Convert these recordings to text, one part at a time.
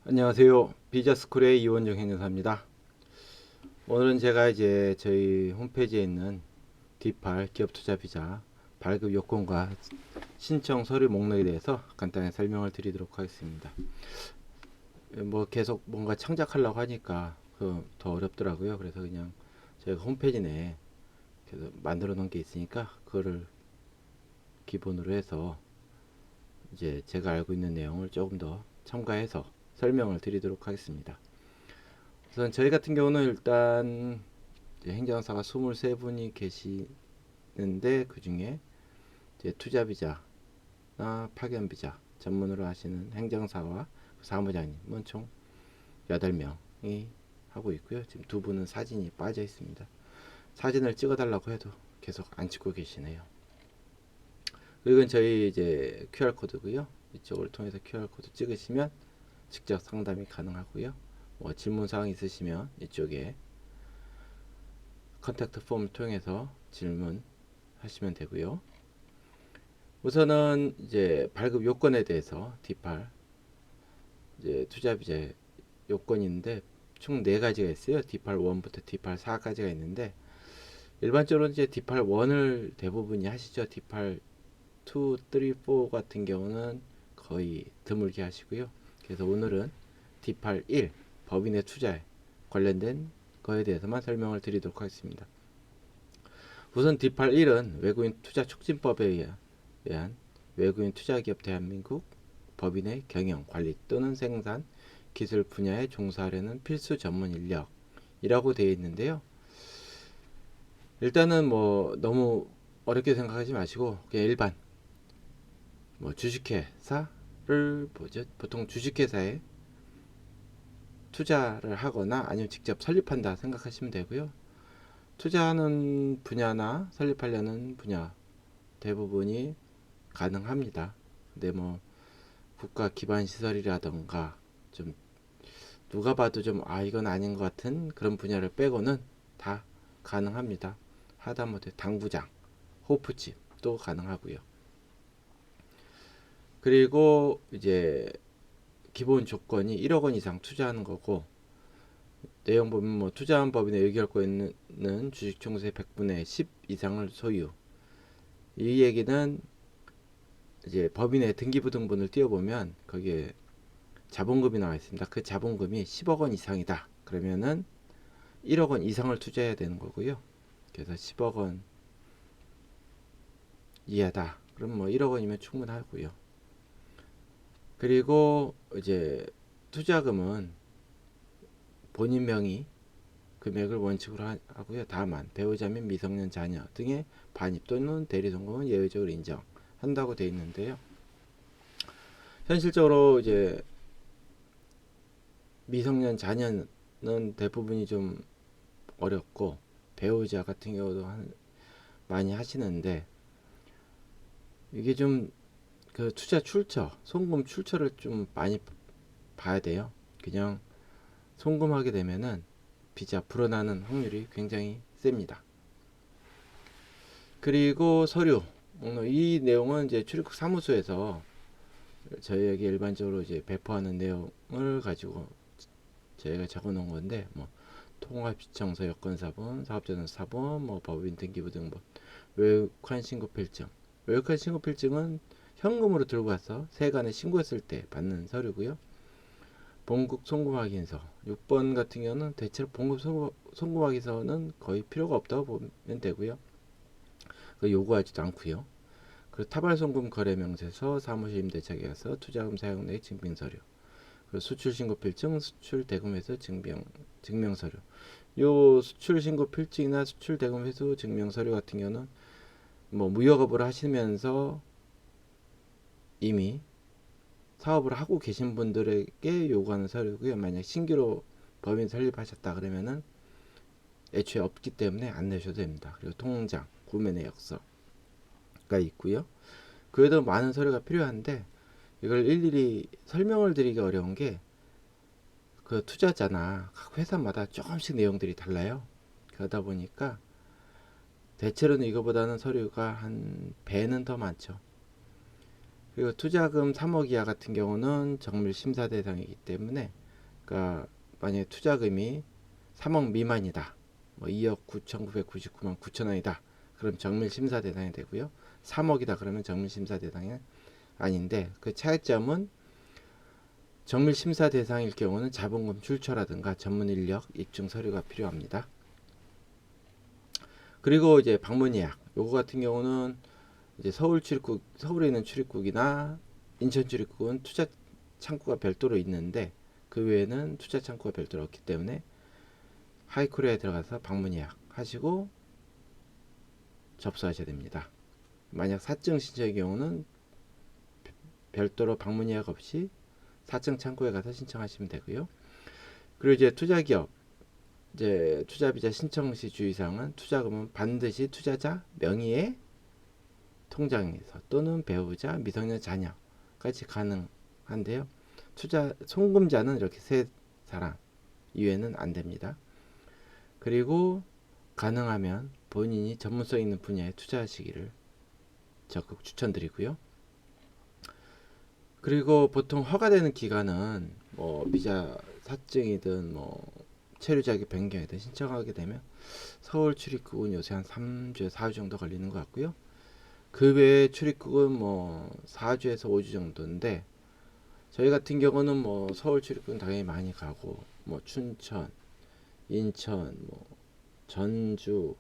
안녕하세요. 비자스쿨의 이원정 행정사입니다. 오늘은 제가 이제 저희 홈페이지에 있는 D8 기업투자비자 발급 요건과 신청 서류 목록에 대해서 간단히 설명을 드리도록 하겠습니다. 뭐 계속 뭔가 창작하려고 하니까 더 어렵더라고요. 그래서 그냥 저희가 홈페이지 내에 계속 만들어 놓은 게 있으니까 그거를 기본으로 해서 이제 제가 알고 있는 내용을 조금 더 첨가해서 설명을 드리도록 하겠습니다. 우선 저희 같은 경우는 일단 행정사가 23분이 계시는데 그 중에 투자비자나 파견비자 전문으로 하시는 행정사와 사무장님은 총 8명이 하고 있고요. 지금 두 분은 사진이 빠져 있습니다. 사진을 찍어달라고 해도 계속 안 찍고 계시네요. 그리고 저희 이제 QR코드고요. 이쪽을 통해서 QR코드 찍으시면 직접 상담이 가능하고요. 뭐 질문사항 있으시면 이쪽에 컨택트 폼을 통해서 질문하시면 되고요. 우선은 이제 발급 요건에 대해서 D8 이제 투자비자 요건인데 총 4가지가 있어요. D8 1부터 D8 4까지가 있는데 일반적으로 이제 D8 1을 대부분이 하시죠. D8 2, 3, 4 같은 경우는 거의 드물게 하시고요. 그래서 오늘은 D8 1 법인의 투자에 관련된 거에 대해서만 설명을 드리도록 하겠습니다. 우선 D8 1은 외국인 투자 촉진법에 의한 외국인 투자기업 대한민국 법인의 경영, 관리 또는 생산, 기술 분야에 종사하려는 필수 전문 인력이라고 되어 있는데요. 일단은 뭐 너무 어렵게 생각하지 마시고 그냥 일반 뭐 주식회사를 보통 주식회사에 투자를 하거나 아니면 직접 설립한다 생각하시면 되고요. 투자하는 분야나 설립하려는 분야 대부분이 가능합니다. 근데 뭐 국가 기반 시설이라던가 좀 누가 봐도 좀 이건 아닌 것 같은 그런 분야를 빼고는 다 가능합니다. 하다못해 당구장, 호프집도 가능하고요. 그리고 이제 기본 조건이 1억 원 이상 투자하는 거고 내용 보면 뭐 투자한 법인의 의결권에 있는 주식 총수의 100분의 10 이상을 소유. 이 얘기는 이제 법인의 등기부등본을 띄워보면 거기에 자본금이 나와 있습니다. 그 자본금이 10억 원 이상이다. 그러면은 1억 원 이상을 투자해야 되는 거고요. 그래서 10억 원 이하다. 그럼 뭐 1억 원이면 충분하고요. 그리고 이제 투자금은 본인 명의 금액을 원칙으로 하고요. 다만 배우자 및 미성년 자녀 등의 반입 또는 대리송금은 예외적으로 인정한다고 되어 있는데요. 현실적으로 이제 미성년 자녀는 대부분이 좀 어렵고 배우자 같은 경우도 많이 하시는데 이게 좀 그 투자 출처, 송금 출처를 좀 많이 봐야 돼요. 그냥 송금하게 되면은 비자 불어나는 확률이 굉장히 셉니다. 그리고 서류 이 내용은 이제 출입국 사무소에서 저희에게 일반적으로 이제 배포하는 내용을 가지고 저희가 적어 놓은 건데 뭐 통합시청서 여권사본, 사업자등사본, 뭐 법인 등기부등본, 외국환 신고필증. 외국환 신고필증은 현금으로 들고 가서 세관에 신고했을 때 받는 서류고요. 본국 송금확인서 6번 같은 경우는 대체로 본국 송금확인서는 거의 필요가 없다고 보면 되고요. 요구하지도 않고요. 그리고 타발송금 거래명세서, 사무실 임대차계약서, 투자금 사용 내역 증빙서류, 그리고 수출신고필증, 수출대금회수 증명서류. 요 수출신고필증이나 수출대금회수 증명서류 같은 경우는 뭐 무역업을 하시면서 이미 사업을 하고 계신 분들에게 요구하는 서류고요. 만약 신규로 법인 설립하셨다 그러면은 애초에 없기 때문에 안 내셔도 됩니다. 그리고 통장, 구매 내역서가 있고요. 그래도 많은 서류가 필요한데 이걸 일일이 설명을 드리기 어려운 게 그 투자자나 각 회사마다 조금씩 내용들이 달라요. 그러다 보니까 대체로는 이거보다는 서류가 한 배는 더 많죠. 그리고 투자금 3억 이하 같은 경우는 정밀 심사 대상이기 때문에, 그러니까 만약에 투자금이 3억 미만이다, 뭐 2억 9,999만 9천 원이다, 그럼 정밀 심사 대상이 되고요. 3억이다 그러면 정밀 심사 대상이 아닌데, 그 차이점은 정밀 심사 대상일 경우는 자본금 출처라든가 전문 인력 입증 서류가 필요합니다. 그리고 이제 방문 예약, 요거 같은 경우는 이제 서울 출입국, 서울에 있는 출입국이나 인천 출입국은 투자 창구가 별도로 있는데, 그 외에는 투자 창구가 별도로 없기 때문에 하이코리아에 들어가서 방문 예약 하시고 접수하셔야 됩니다. 만약 사증 신청의 경우는 별도로 방문 예약 없이 사증 창구에 가서 신청하시면 되고요. 그리고 이제 투자기업, 이제 투자비자 신청 시 주의사항은 투자금은 반드시 투자자 명의의 통장에서 또는 배우자, 미성년 자녀까지 가능한데요. 투자 송금자는 이렇게 세 사람 이외에는 안 됩니다. 그리고 가능하면 본인이 전문성 있는 분야에 투자하시기를 적극 추천드리고요. 그리고 보통 허가되는 기간은 뭐 비자 사증이든 뭐 체류 자격 변경이든 신청하게 되면 서울 출입국은 요새 한 3주에서 4주 정도 걸리는 것 같고요. 그 외에 출입국은 뭐 4주에서 5주 정도인데, 저희 같은 경우는 뭐 서울 출입국은 당연히 많이 가고, 뭐 춘천, 인천, 뭐 전주,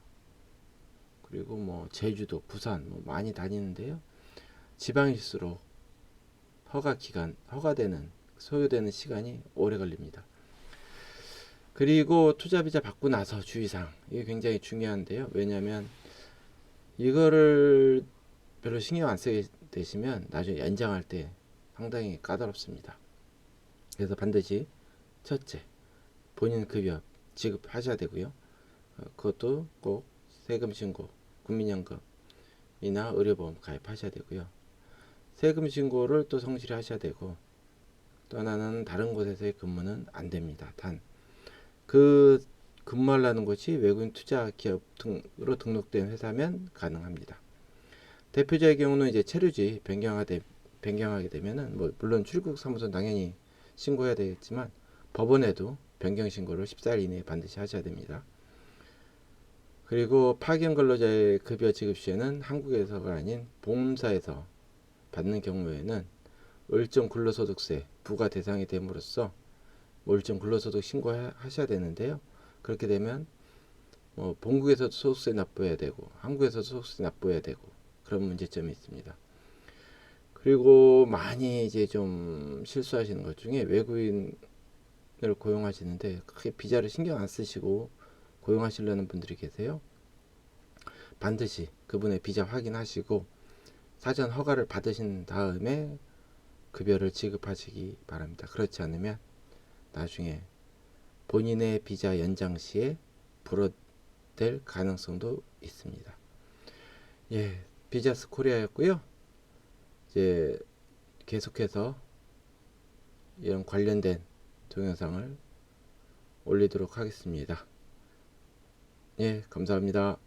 그리고 뭐 제주도, 부산 뭐 많이 다니는데요. 지방일수록 허가 기간, 허가되는 소요되는 시간이 오래 걸립니다. 그리고 투자비자 받고 나서 주의사항, 이게 굉장히 중요한데요. 왜냐하면 이거를 별로 신경 안 쓰게 되시면 나중에 연장할 때 상당히 까다롭습니다. 그래서 반드시 첫째, 본인 급여 지급하셔야 되고요. 그것도 꼭 세금 신고, 국민연금이나 의료보험 가입하셔야 되고요. 세금 신고를 또 성실히 하셔야 되고, 또 하나는 다른 곳에서의 근무는 안 됩니다. 단 그 근무하려는 곳이 외국인 투자 기업으로 등록된 회사면 가능합니다. 대표자의 경우는 이제 체류지 변경하게 되면은 뭐 물론 출국 사무소는 당연히 신고해야 되겠지만, 법원에도 변경 신고를 14일 이내에 반드시 하셔야 됩니다. 그리고 파견 근로자의 급여 지급 시에는 한국에서가 아닌 본사에서 받는 경우에는 월정 근로소득세 부과 대상이 됨으로써 월정 근로소득 신고하셔야 되는데요. 그렇게 되면 뭐 본국에서도 소득세 납부해야 되고 한국에서도 소득세 납부해야 되고 그런 문제점이 있습니다. 그리고 많이 이제 좀 실수하시는 것 중에 외국인을 고용하시는데 크게 비자를 신경 안 쓰시고 고용하시려는 분들이 계세요. 반드시 그분의 비자 확인하시고 사전 허가를 받으신 다음에 급여를 지급하시기 바랍니다. 그렇지 않으면 나중에 본인의 비자 연장 시에 불어될 가능성도 있습니다. 예, 비자스 코리아였고요. 이제 계속해서 이런 관련된 동영상을 올리도록 하겠습니다. 예, 감사합니다.